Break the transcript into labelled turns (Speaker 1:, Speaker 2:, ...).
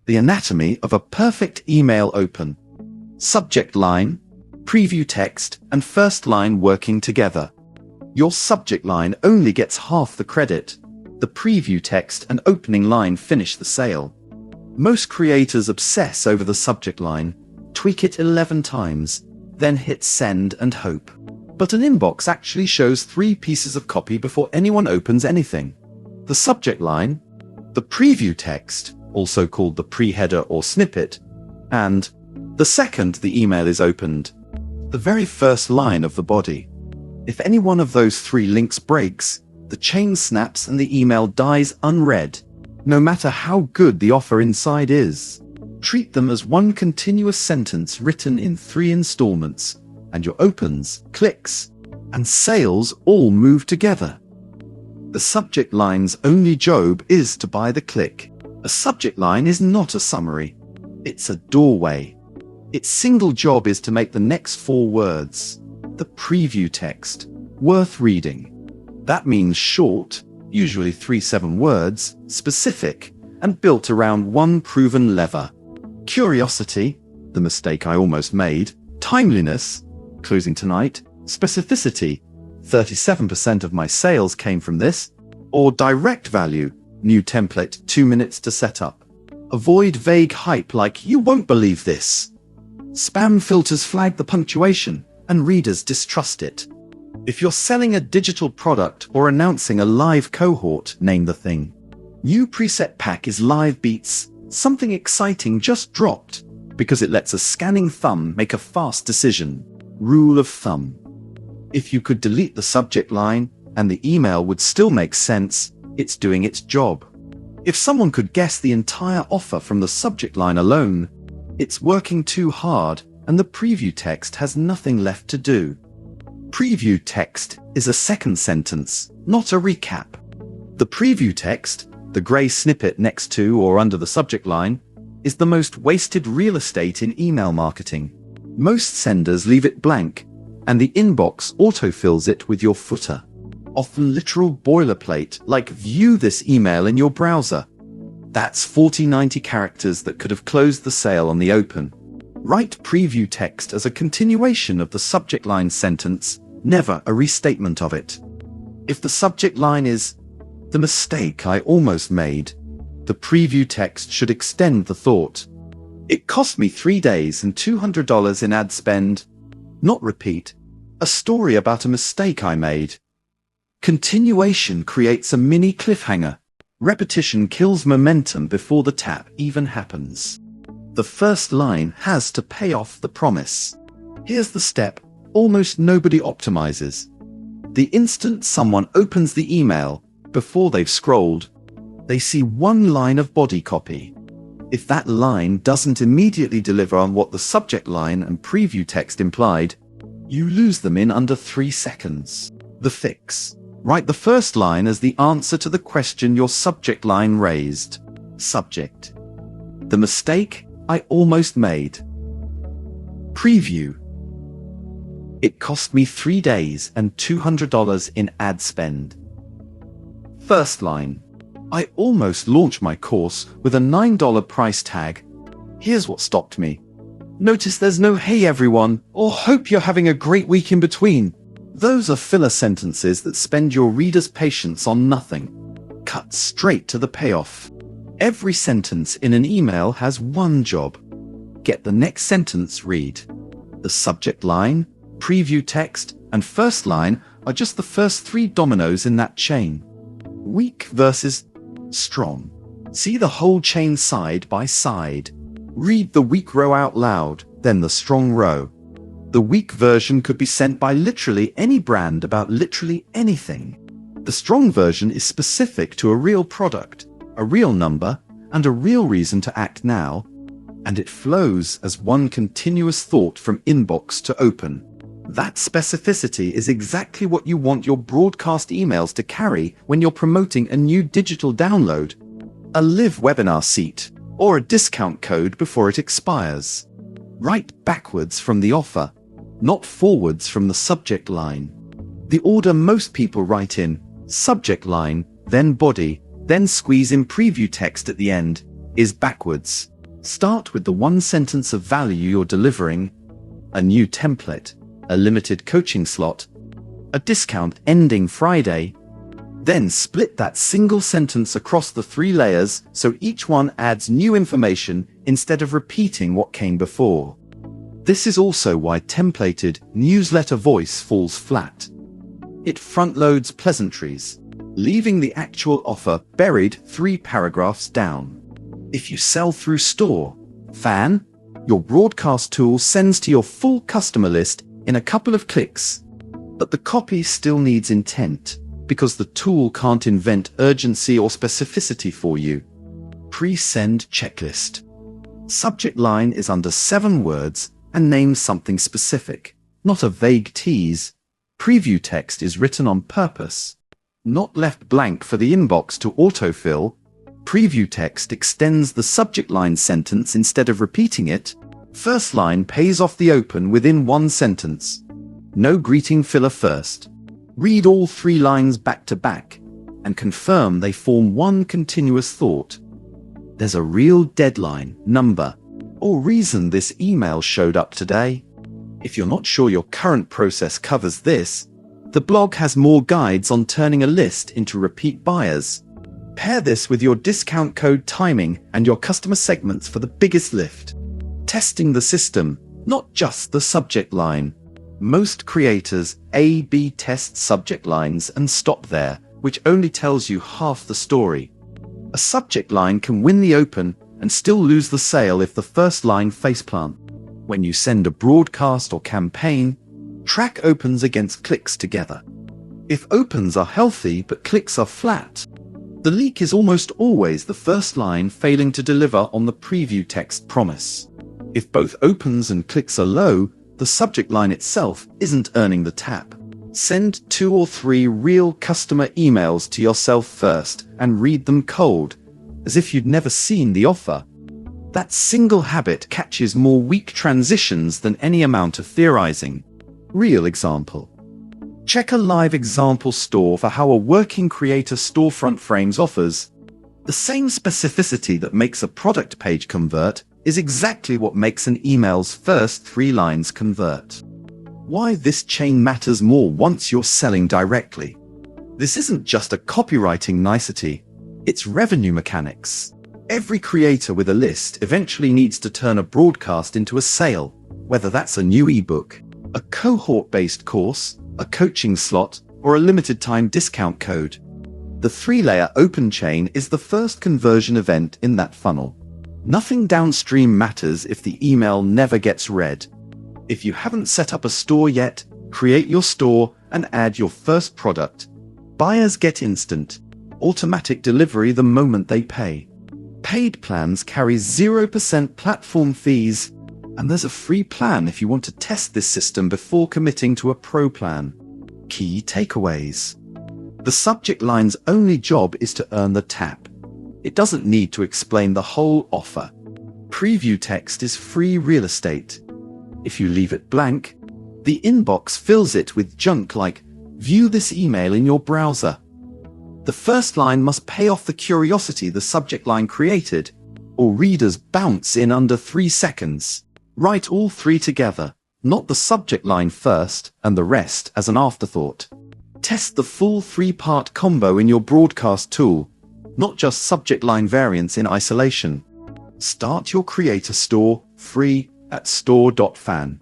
Speaker 1: The anatomy of a perfect email open. Subject line, preview text, and first line working together. Your subject line only gets half the credit. The preview text and opening line finish the sale. Most creators obsess over the subject line, tweak it 11 times, then hit send and hope. But an inbox actually shows 3 pieces of copy before anyone opens anything. The subject line, the preview text, also called the pre-header or snippet, and the second the email is opened, the very first line of the body. If any one of those 3 links breaks, the chain snaps and the email dies unread, no matter how good the offer inside is. Treat them as one continuous sentence written in 3 installments, and your opens, clicks, and sales all move together. The subject line's only job is to buy the click. A subject line is not a summary. It's a doorway. Its single job is to make the next 4 words, the preview text, worth reading. That means short, usually 3-7 words, specific, and built around one proven lever. Curiosity, the mistake I almost made, timeliness, closing tonight, specificity, 37% of my sales came from this, or direct value, new template, 2 minutes to set up. Avoid vague hype like you won't believe this. Spam filters flag the punctuation, and readers distrust it. If you're selling a digital product or announcing a live cohort, name the thing. New preset pack is live beats, something exciting just dropped, because it lets a scanning thumb make a fast decision. Rule of thumb. If you could delete the subject line, and the email would still make sense, it's doing its job. If someone could guess the entire offer from the subject line alone, it's working too hard, and the preview text has nothing left to do. Preview text is a second sentence, not a recap. The preview text, the gray snippet next to or under the subject line, is the most wasted real estate in email marketing. Most senders leave it blank, and the inbox autofills it with your footer. Often literal boilerplate, like view this email in your browser. That's 40-90 characters that could have closed the sale on the open. Write preview text as a continuation of the subject line sentence, never a restatement of it. If the subject line is, the mistake I almost made, the preview text should extend the thought. It cost me 3 days and $200 in ad spend. Not repeat. A story about a mistake I made. Continuation creates a mini cliffhanger. Repetition kills momentum before the tap even happens. The first line has to pay off the promise. Here's the step almost nobody optimizes. The instant someone opens the email, before they've scrolled, they see one line of body copy. If that line doesn't immediately deliver on what the subject line and preview text implied, you lose them in under 3 seconds. The fix. Write the first line as the answer to the question your subject line raised. Subject. The mistake I almost made. Preview. It cost me 3 days and $200 in ad spend. First line. I almost launched my course with a $9 price tag. Here's what stopped me. Notice there's no "Hey everyone" or "Hope you're having a great week" in between. Those are filler sentences that spend your reader's patience on nothing. Cut straight to the payoff. Every sentence in an email has one job. Get the next sentence read. The subject line, preview text, and first line are just the first 3 dominoes in that chain. Weak versus strong. See the whole chain side by side. Read the weak row out loud, then the strong row. The weak version could be sent by literally any brand about literally anything. The strong version is specific to a real product, a real number, and a real reason to act now, and it flows as one continuous thought from inbox to open. That specificity is exactly what you want your broadcast emails to carry when you're promoting a new digital download, a live webinar seat, or a discount code before it expires. Write backwards from the offer, not forwards from the subject line. The order most people write in, subject line, then body, then squeeze in preview text at the end, is backwards. Start with the one sentence of value you're delivering, a new template, a limited coaching slot, a discount ending Friday. Then split that single sentence across the 3 layers so each one adds new information instead of repeating what came before. This is also why templated newsletter voice falls flat. It front-loads pleasantries, leaving the actual offer buried 3 paragraphs down. If you sell through store.fan, your broadcast tool sends to your full customer list in a couple of clicks. But the copy still needs intent, because the tool can't invent urgency or specificity for you. Pre-send checklist. Subject line is under 7 words and names something specific, not a vague tease. Preview text is written on purpose, not left blank for the inbox to autofill. Preview text extends the subject line sentence instead of repeating it. First line pays off the open within 1 sentence. No greeting filler first. Read all 3 lines back to back and confirm they form one continuous thought. There's a real deadline, number, or reason this email showed up today. If you're not sure your current process covers this, the blog has more guides on turning a list into repeat buyers. Pair this with your discount code timing and your customer segments for the biggest lift. Testing the system, not just the subject line. Most creators A/B test subject lines and stop there, which only tells you half the story. A subject line can win the open and still lose the sale if the first line faceplant. When you send a broadcast or campaign, track opens against clicks together. If opens are healthy but clicks are flat, the leak is almost always the first line failing to deliver on the preview text promise. If both opens and clicks are low, the subject line itself isn't earning the tap. Send 2 or 3 real customer emails to yourself first and read them cold, as if you'd never seen the offer. That single habit catches more weak transitions than any amount of theorizing. Real example. Check a live example store for how a working creator storefront frames offers. The same specificity that makes a product page convert is exactly what makes an email's first 3 lines convert. Why this chain matters more once you're selling directly. This isn't just a copywriting nicety, it's revenue mechanics. Every creator with a list eventually needs to turn a broadcast into a sale, whether that's a new ebook, a cohort-based course, a coaching slot, or a limited-time discount code. The 3-layer open chain is the first conversion event in that funnel. Nothing downstream matters if the email never gets read. If you haven't set up a store yet, create your store and add your first product. Buyers get instant, automatic delivery the moment they pay. Paid plans carry 0% platform fees, and there's a free plan if you want to test this system before committing to a pro plan. Key takeaways. The subject line's only job is to earn the tap. It doesn't need to explain the whole offer. Preview text is free real estate. If you leave it blank, the inbox fills it with junk like, "View this email in your browser." The first line must pay off the curiosity the subject line created, or readers bounce in under 3 seconds. Write all 3 together, not the subject line first and the rest as an afterthought. Test the full 3-part combo in your broadcast tool, not just subject line variants in isolation. Start your creator store free at store.fan.